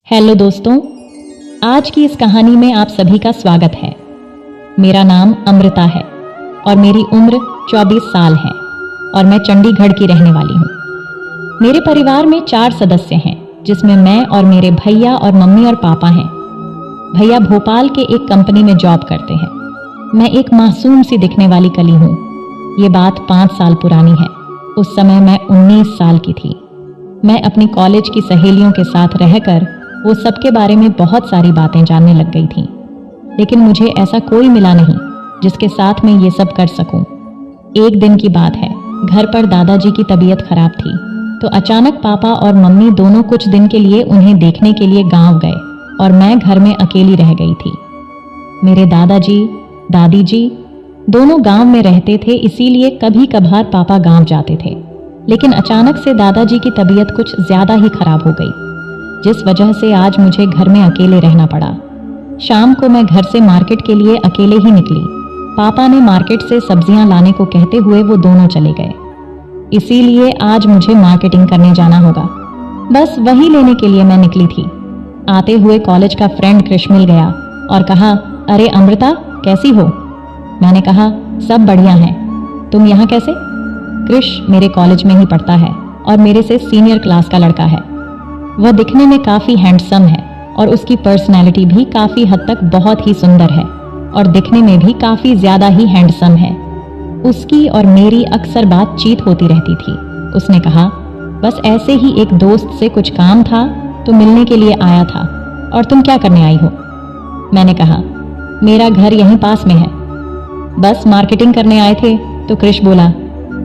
Hello दोस्तों, आज की इस कहानी में आप सभी का स्वागत है। मेरा नाम अमृता है और मेरी उम्र 24 साल है और मैं चंडीगढ़ की रहने वाली हूँ। मेरे परिवार में 4 सदस्य हैं, जिसमें मैं और मेरे भैया और मम्मी और पापा हैं। भैया भोपाल के एक कंपनी में जॉब करते हैं। मैं एक मासूम सी दिखने वाली कली हूँ। ये बात 5 साल पुरानी है। उस समय मैं 19 साल की थी। मैं अपनी कॉलेज की सहेलियों के साथ रहकर वो सबके बारे में बहुत सारी बातें जानने लग गई थी, लेकिन मुझे ऐसा कोई मिला नहीं जिसके साथ मैं ये सब कर सकूं। एक दिन की बात है, घर पर दादाजी की तबीयत खराब थी, तो अचानक पापा और मम्मी दोनों कुछ दिन के लिए उन्हें देखने के लिए गांव गए और मैं घर में अकेली रह गई थी। मेरे दादाजी दादी जी दोनों गांव में रहते थे, इसीलिए कभी कभार पापा गांव जाते थे। लेकिन अचानक से दादाजी की तबीयत कुछ ज्यादा ही खराब हो गई, जिस वजह से आज मुझे घर में अकेले रहना पड़ा। शाम को मैं घर से मार्केट के लिए अकेले ही निकली। पापा ने मार्केट से सब्जियां लाने को कहते हुए वो दोनों चले गए, इसीलिए आज मुझे मार्केटिंग करने जाना होगा। बस वही लेने के लिए मैं निकली थी। आते हुए कॉलेज का फ्रेंड कृष मिल गया और कहा, अरे अमृता, कैसी हो? मैंने कहा, सब बढ़िया है। तुम यहाँ कैसे? कृष मेरे कॉलेज में ही पढ़ता है और मेरे से सीनियर क्लास का लड़का है। वह दिखने में काफ़ी हैंडसम है और उसकी पर्सनैलिटी भी काफ़ी हद तक बहुत ही सुंदर है और दिखने में भी काफ़ी ज़्यादा ही हैंडसम है। उसकी और मेरी अक्सर बातचीत होती रहती थी। उसने कहा, बस ऐसे ही एक दोस्त से कुछ काम था तो मिलने के लिए आया था। और तुम क्या करने आई हो? मैंने कहा, मेरा घर यहीं पास में है, बस मार्केटिंग करने आए थे। तो कृष बोला,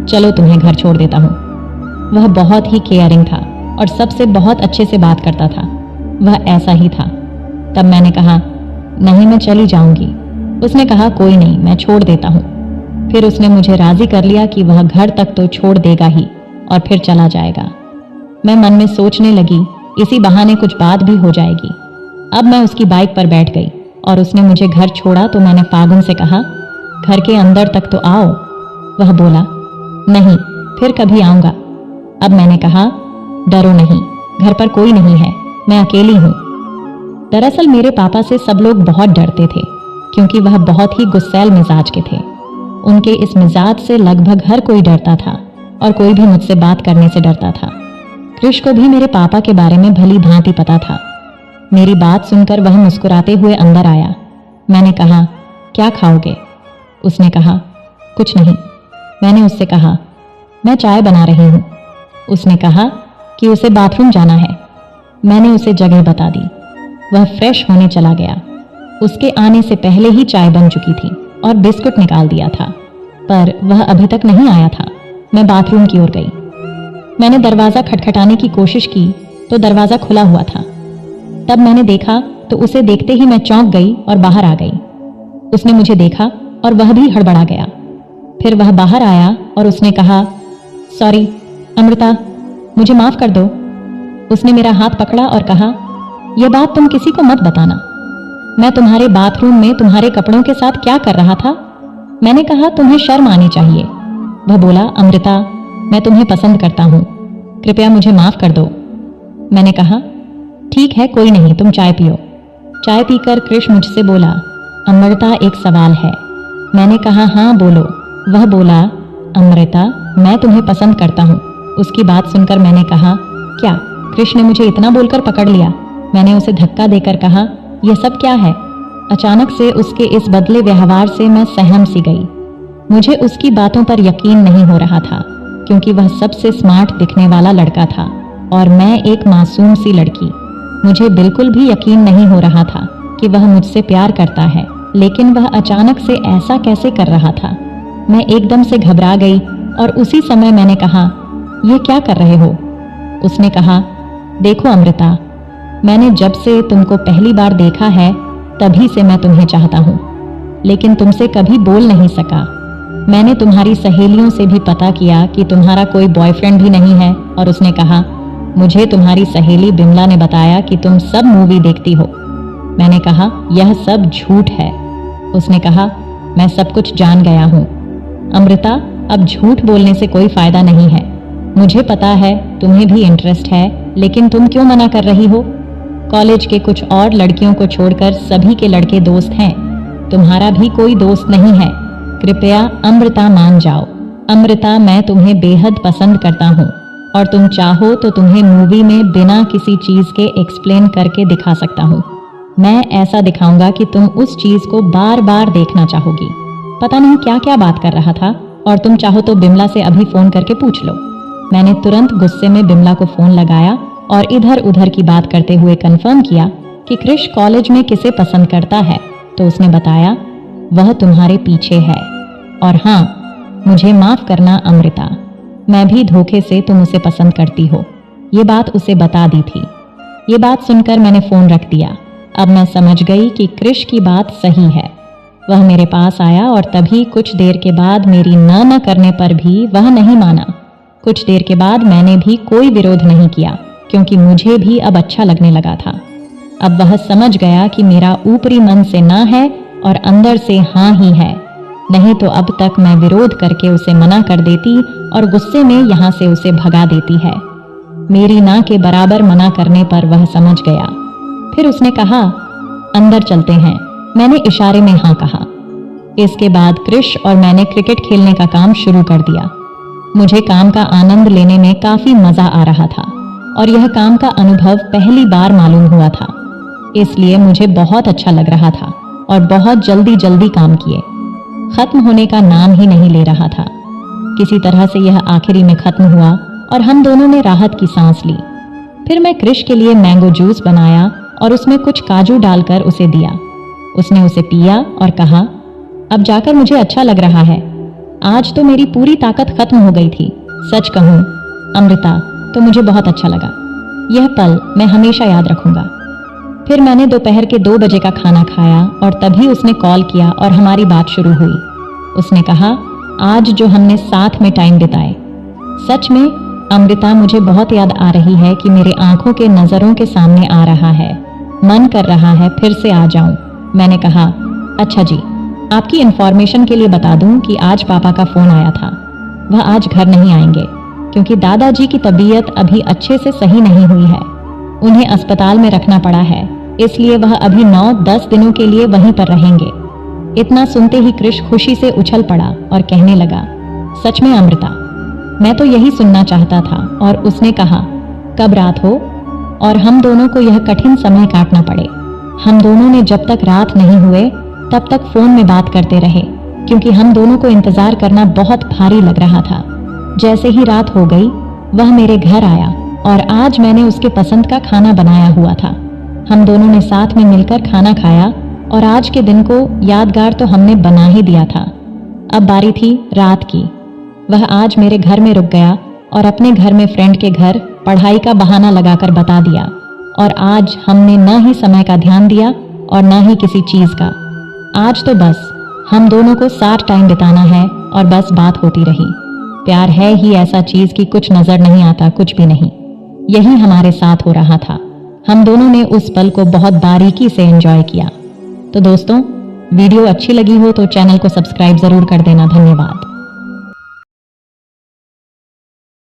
चलो तुम्हें घर छोड़ देता हूँ। वह बहुत ही केयरिंग था और सबसे बहुत अच्छे से बात करता था। वह ऐसा ही था। तब मैंने कहा, नहीं, मैं चली जाऊंगी। उसने कहा, कोई नहीं, मैं छोड़ देता हूँ। फिर उसने मुझे राजी कर लिया कि वह घर तक तो छोड़ देगा ही और फिर चला जाएगा। मैं मन में सोचने लगी, इसी बहाने कुछ बात भी हो जाएगी। अब मैं उसकी बाइक पर बैठ गई और उसने मुझे घर छोड़ा तो मैंने फागुन से कहा, घर के अंदर तक तो आओ। वह बोला, नहीं, फिर कभी आऊंगा। अब मैंने कहा, डरो नहीं, घर पर कोई नहीं है, मैं अकेली हूँ। दरअसल मेरे पापा से सब लोग बहुत डरते थे, क्योंकि वह बहुत ही गुस्सैल मिजाज के थे। उनके इस मिजाज से लगभग हर कोई डरता था और कोई भी मुझसे बात करने से डरता था। कृष को भी मेरे पापा के बारे में भली भांति पता था। मेरी बात सुनकर वह मुस्कुराते हुए अंदर आया। मैंने कहा, क्या खाओगे? उसने कहा, कुछ नहीं। मैंने उससे कहा, मैं चाय बना रही हूँ। उसने कहा कि उसे बाथरूम जाना है। मैंने उसे जगह बता दी। वह फ्रेश होने चला गया। उसके आने से पहले ही चाय बन चुकी थी और बिस्कुट निकाल दिया था, पर वह अभी तक नहीं आया था। मैं बाथरूम की ओर गई। मैंने दरवाज़ा खटखटाने की कोशिश की तो दरवाज़ा खुला हुआ था। तब मैंने देखा तो उसे देखते ही मैं चौंक गई और बाहर आ गई। उसने मुझे देखा और वह भी हड़बड़ा गया। फिर वह बाहर आया और उसने कहा, सॉरी अमृता, मुझे माफ़ कर दो। उसने मेरा हाथ पकड़ा और कहा, यह बात तुम किसी को मत बताना। मैं तुम्हारे बाथरूम में तुम्हारे कपड़ों के साथ क्या कर रहा था? मैंने कहा, तुम्हें शर्म आनी चाहिए। वह बोला, अमृता, मैं तुम्हें पसंद करता हूँ, कृपया मुझे माफ़ कर दो। मैंने कहा, ठीक है, कोई नहीं, तुम चाय पियो। चाय पीकर कृष मुझसे बोला, अमृता, एक सवाल है। मैंने कहा, हाँ बोलो। वह बोला, अमृता, मैं तुम्हें पसंद करता हूँ। उसकी बात सुनकर मैंने कहा, क्या? कृष ने मुझे इतना बोलकर पकड़ लिया। मैंने उसे धक्का देकर कहा, यह सब क्या है? अचानक से उसके इस बदले व्यवहार से मैं सहम सी गई। मुझे उसकी बातों पर यकीन नहीं हो रहा था, क्योंकि वह सबसे स्मार्ट दिखने वाला लड़का था और मैं एक मासूम सी लड़की। मुझे बिल्कुल भी यकीन नहीं हो रहा था कि वह मुझसे प्यार करता है, लेकिन वह अचानक से ऐसा कैसे कर रहा था? मैं एकदम से घबरा गई और उसी समय मैंने कहा, ये क्या कर रहे हो? उसने कहा, देखो अमृता, मैंने जब से तुमको पहली बार देखा है तभी से मैं तुम्हें चाहता हूँ, लेकिन तुमसे कभी बोल नहीं सका। मैंने तुम्हारी सहेलियों से भी पता किया कि तुम्हारा कोई बॉयफ्रेंड भी नहीं है। और उसने कहा, मुझे तुम्हारी सहेली बिमला ने बताया कि तुम सब मूवी देखती हो। मैंने कहा, यह सब झूठ है। उसने कहा, मैं सब कुछ जान गया हूँ अमृता, अब झूठ बोलने से कोई फायदा नहीं है। मुझे पता है तुम्हें भी इंटरेस्ट है, लेकिन तुम क्यों मना कर रही हो? कॉलेज के कुछ और लड़कियों को छोड़कर सभी के लड़के दोस्त हैं। तुम्हारा भी कोई दोस्त नहीं है। कृपया अमृता मान जाओ। अमृता, मैं तुम्हें बेहद पसंद करता हूँ और तुम चाहो तो तुम्हें मूवी में बिना किसी चीज के एक्सप्लेन करके दिखा सकता हूँ। मैं ऐसा दिखाऊंगा कि तुम उस चीज को बार बार देखना चाहोगी। पता नहीं क्या क्या बात कर रहा था, और तुम चाहो तो बिमला से अभी फोन करके पूछ लो। मैंने तुरंत गुस्से में बिमला को फोन लगाया और इधर उधर की बात करते हुए कंफर्म किया कि क्रिश कॉलेज में किसे पसंद करता है। तो उसने बताया वह तुम्हारे पीछे है। और हाँ, मुझे माफ करना अमृता, मैं भी धोखे से तुम उसे पसंद करती हो, ये बात उसे बता दी थी। ये बात सुनकर मैंने फोन रख दिया। अब मैं समझ गई कि क्रिश की बात सही है। वह मेरे पास आया और तभी कुछ देर के बाद मेरी न करने पर भी वह नहीं माना। कुछ देर के बाद मैंने भी कोई विरोध नहीं किया, क्योंकि मुझे भी अब अच्छा लगने लगा था। अब वह समझ गया कि मेरा ऊपरी मन से ना है और अंदर से हाँ ही है। नहीं तो अब तक मैं विरोध करके उसे मना कर देती और गुस्से में यहाँ से उसे भगा देती है। मेरी ना के बराबर मना करने पर वह समझ गया। फिर उसने कहा, अंदर चलते हैं। मैंने इशारे में हाँ कहा। इसके बाद क्रिश और मैंने क्रिकेट खेलने का काम शुरू कर दिया। मुझे काम का आनंद लेने में काफी मजा आ रहा था और यह काम का अनुभव पहली बार मालूम हुआ था, इसलिए मुझे बहुत अच्छा लग रहा था और बहुत जल्दी जल्दी काम किए। खत्म होने का नाम ही नहीं ले रहा था। किसी तरह से यह आखिरी में खत्म हुआ और हम दोनों ने राहत की सांस ली। फिर मैं क्रिश के लिए मैंगो जूस बनाया और उसमें कुछ काजू डालकर उसे दिया। उसने उसे पिया और कहा, अब जाकर मुझे अच्छा लग रहा है। आज तो मेरी पूरी ताकत खत्म हो गई थी। सच कहूं अमृता, तो मुझे बहुत अच्छा लगा। यह पल मैं हमेशा याद रखूंगा। फिर मैंने दोपहर के 2 बजे का खाना खाया और तभी उसने कॉल किया और हमारी बात शुरू हुई। उसने कहा, आज जो हमने साथ में टाइम बिताए, सच में अमृता मुझे बहुत याद आ रही है कि मेरे आंखों के नजरों के सामने आ रहा है। मन कर रहा है फिर से आ जाऊं। मैंने कहा, अच्छा जी, आपकी इन्फॉर्मेशन के लिए बता दूं कि आज पापा का फोन आया था। वह आज घर नहीं आएंगे क्योंकि दादाजी की तबीयत अभी अच्छे से सही नहीं हुई है। उन्हें अस्पताल में रखना पड़ा है, इसलिए वह अभी 9-10 दिनों के लिए वहीं पर रहेंगे। इतना सुनते ही क्रिश खुशी से उछल पड़ा और कहने लगा, सच में अमृता, मैं तो यही सुनना चाहता था। और उसने कहा, कब रात हो और हम दोनों को यह कठिन समय काटना पड़े। हम दोनों ने जब तक रात नहीं हुए तब तक फोन में बात करते रहे, क्योंकि हम दोनों को इंतजार करना बहुत भारी लग रहा था। जैसे ही रात हो गई वह मेरे घर आया और आज मैंने उसके पसंद का खाना बनाया हुआ था। हम दोनों ने साथ में मिलकर खाना खाया और आज के दिन को यादगार तो हमने बना ही दिया था। अब बारी थी रात की। वह आज मेरे घर में रुक गया और अपने घर में फ्रेंड के घर पढ़ाई का बहाना लगाकर बता दिया। और आज हमने न ही समय का ध्यान दिया और न ही किसी चीज का। आज तो बस हम दोनों को साथ टाइम बिताना है और बस बात होती रही। प्यार है ही ऐसा चीज कि कुछ नजर नहीं आता, कुछ भी नहीं। यही हमारे साथ हो रहा था। हम दोनों ने उस पल को बहुत बारीकी से एंजॉय किया। तो दोस्तों, वीडियो अच्छी लगी हो तो चैनल को सब्सक्राइब जरूर कर देना। धन्यवाद।